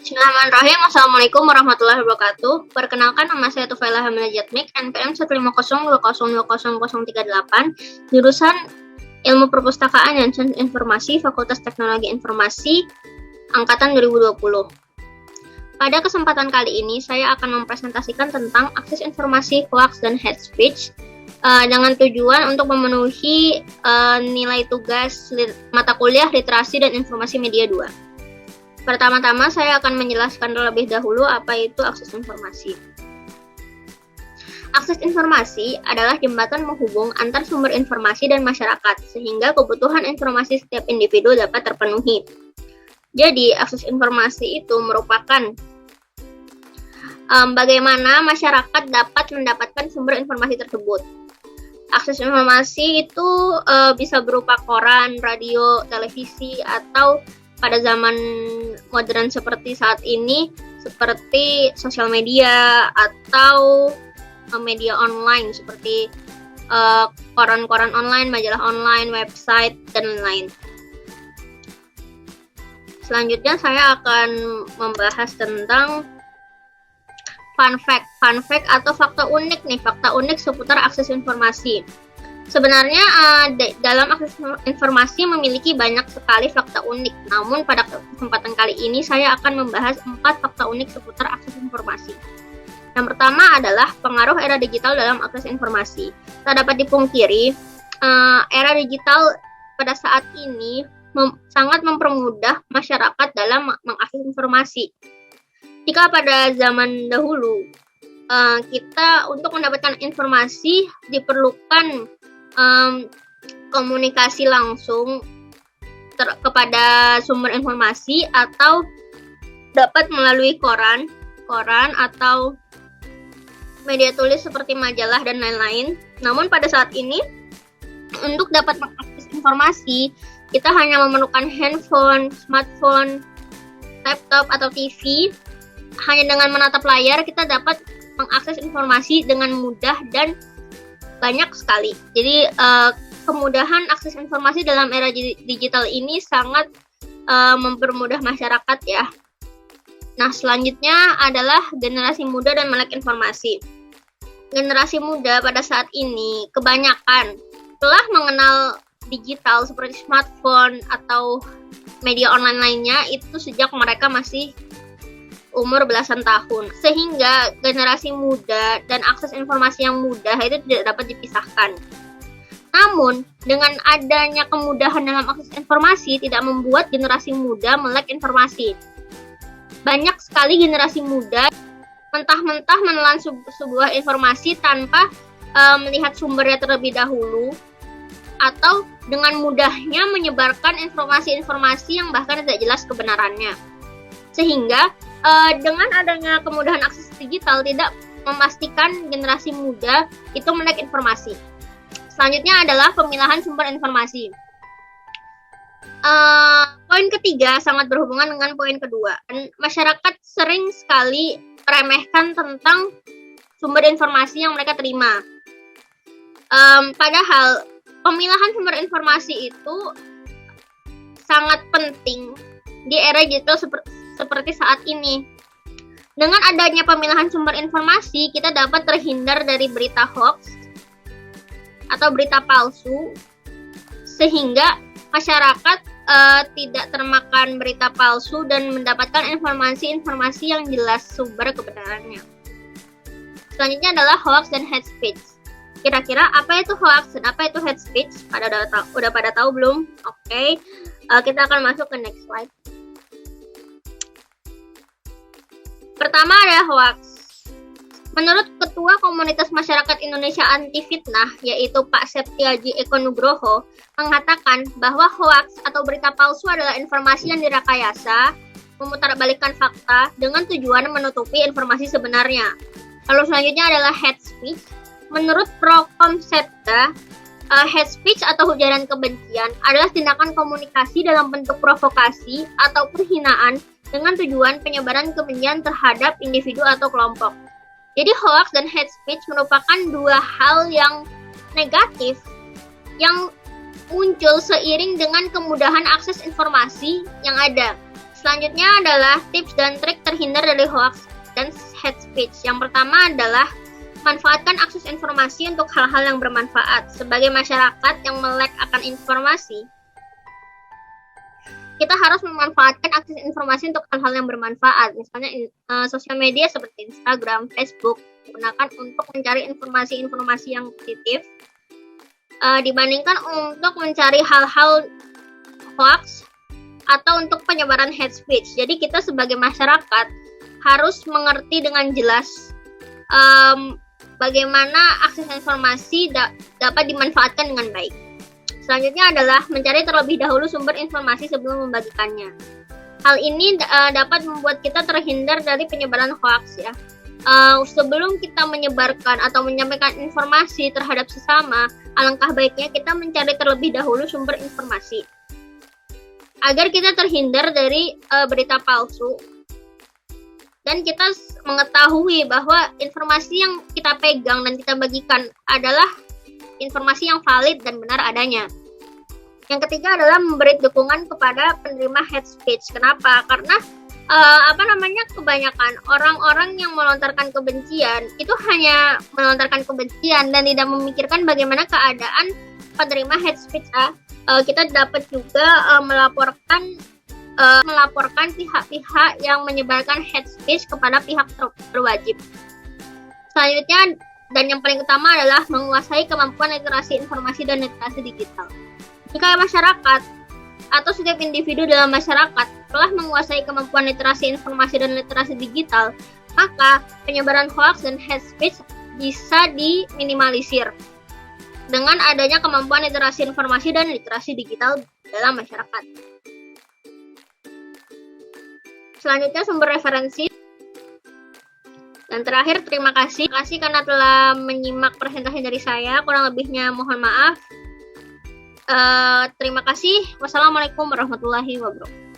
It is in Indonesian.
Bismillahirrahmanirrahim. Assalamualaikum warahmatullahi wabarakatuh. Perkenalkan, nama saya Tufaila Hamila Jatmik, NPM 150202038, jurusan Ilmu Perpustakaan dan Sains Informasi, Fakultas Teknologi Informasi, Angkatan 2020. Pada kesempatan kali ini, saya akan mempresentasikan tentang akses informasi, hoax, dan hate speech dengan tujuan untuk memenuhi nilai tugas mata kuliah Literasi dan Informasi Media 2. Pertama-tama saya akan menjelaskan terlebih dahulu apa itu akses informasi. Akses informasi adalah jembatan menghubung antar sumber informasi dan masyarakat, sehingga kebutuhan informasi setiap individu dapat terpenuhi. Jadi, akses informasi itu merupakan bagaimana masyarakat dapat mendapatkan sumber informasi tersebut. Akses informasi itu bisa berupa koran, radio, televisi, atau pada zaman modern seperti saat ini, seperti sosial media atau media online seperti koran-koran online, majalah online, website, dan lain-lain. Selanjutnya saya akan membahas tentang fun fact atau fakta unik nih, fakta unik seputar akses informasi. Sebenarnya dalam akses informasi memiliki banyak sekali fakta unik, namun pada kesempatan kali ini saya akan membahas 4 fakta unik seputar akses informasi. Yang pertama adalah pengaruh era digital dalam akses informasi. Tak dapat dipungkiri, era digital pada saat ini sangat mempermudah masyarakat dalam mengakses informasi. Jika pada zaman dahulu, kita untuk mendapatkan informasi diperlukan komunikasi langsung kepada sumber informasi atau dapat melalui koran atau media tulis seperti majalah dan lain-lain. Namun pada saat ini untuk dapat mengakses informasi kita hanya memerlukan handphone, smartphone, laptop atau TV. Hanya dengan menatap layar kita dapat mengakses informasi dengan mudah dan banyak sekali. Jadi kemudahan akses informasi dalam era digital ini sangat mempermudah masyarakat ya. Nah, selanjutnya adalah generasi muda dan melek informasi. Generasi muda pada saat ini kebanyakan telah mengenal digital seperti smartphone atau media online lainnya itu sejak mereka masih umur belasan tahun, sehingga generasi muda dan akses informasi yang mudah itu tidak dapat dipisahkan. Namun, dengan adanya kemudahan dalam akses informasi tidak membuat generasi muda melek informasi. Banyak sekali generasi muda mentah-mentah menelan sebuah informasi tanpa melihat sumbernya terlebih dahulu, atau dengan mudahnya menyebarkan informasi-informasi yang bahkan tidak jelas kebenarannya. Sehingga dengan adanya kemudahan akses digital tidak memastikan generasi muda itu melek informasi. Selanjutnya adalah pemilahan sumber informasi. Poin ketiga sangat berhubungan dengan poin kedua. Masyarakat sering sekali meremehkan tentang sumber informasi yang mereka terima. Padahal pemilahan sumber informasi itu sangat penting di era digital seperti saat ini. Dengan adanya pemilahan sumber informasi, kita dapat terhindar dari berita hoax atau berita palsu, sehingga masyarakat tidak termakan berita palsu dan mendapatkan informasi-informasi yang jelas sumber kebenarannya. Selanjutnya adalah hoax dan hate speech. Kira-kira apa itu hoax dan apa itu hate speech? Udah pada tahu belum? Oke. Kita akan masuk ke next slide. Pertama adalah hoax. Menurut Ketua Komunitas Masyarakat Indonesia Anti Fitnah, yaitu Pak Septiaji Eko Nugroho, mengatakan bahwa hoax atau berita palsu adalah informasi yang direkayasa, memutarbalikkan fakta dengan tujuan menutupi informasi sebenarnya. Lalu selanjutnya adalah hate speech. Menurut Prokomsetda, hate speech atau ujaran kebencian adalah tindakan komunikasi dalam bentuk provokasi atau penghinaan dengan tujuan penyebaran kebencian terhadap individu atau kelompok. Jadi hoax dan hate speech merupakan dua hal yang negatif yang muncul seiring dengan kemudahan akses informasi yang ada. Selanjutnya adalah tips dan trik terhindar dari hoax dan hate speech. Yang pertama adalah manfaatkan akses informasi untuk hal-hal yang bermanfaat. Sebagai masyarakat yang melek akan informasi, kita harus memanfaatkan akses informasi untuk hal-hal yang bermanfaat. Misalnya sosial media seperti Instagram, Facebook, digunakan untuk mencari informasi-informasi yang positif dibandingkan untuk mencari hal-hal hoax atau untuk penyebaran hate speech. Jadi kita sebagai masyarakat harus mengerti dengan jelas bagaimana akses informasi dapat dimanfaatkan dengan baik. Selanjutnya adalah mencari terlebih dahulu sumber informasi sebelum membagikannya. Hal ini dapat membuat kita terhindar dari penyebaran hoax ya. Sebelum kita menyebarkan atau menyampaikan informasi terhadap sesama, alangkah baiknya kita mencari terlebih dahulu sumber informasi agar kita terhindar dari berita palsu dan kita mengetahui bahwa informasi yang kita pegang dan kita bagikan adalah informasi yang valid dan benar adanya. Yang ketiga adalah memberi dukungan kepada penerima hate speech. Kenapa? Karena kebanyakan orang-orang yang melontarkan kebencian itu hanya melontarkan kebencian dan tidak memikirkan bagaimana keadaan penerima hate speech. Kita dapat juga melaporkan pihak-pihak yang menyebarkan hate speech kepada pihak berwajib. Selanjutnya dan yang paling utama adalah menguasai kemampuan literasi informasi dan literasi digital. Jika masyarakat atau setiap individu dalam masyarakat telah menguasai kemampuan literasi informasi dan literasi digital, maka penyebaran hoax dan hate speech bisa diminimalisir dengan adanya kemampuan literasi informasi dan literasi digital dalam masyarakat. Selanjutnya sumber referensi. Dan terakhir, terima kasih karena telah menyimak presentasi dari saya. Kurang lebihnya mohon maaf. Terima kasih. Wassalamualaikum warahmatullahi wabarakatuh.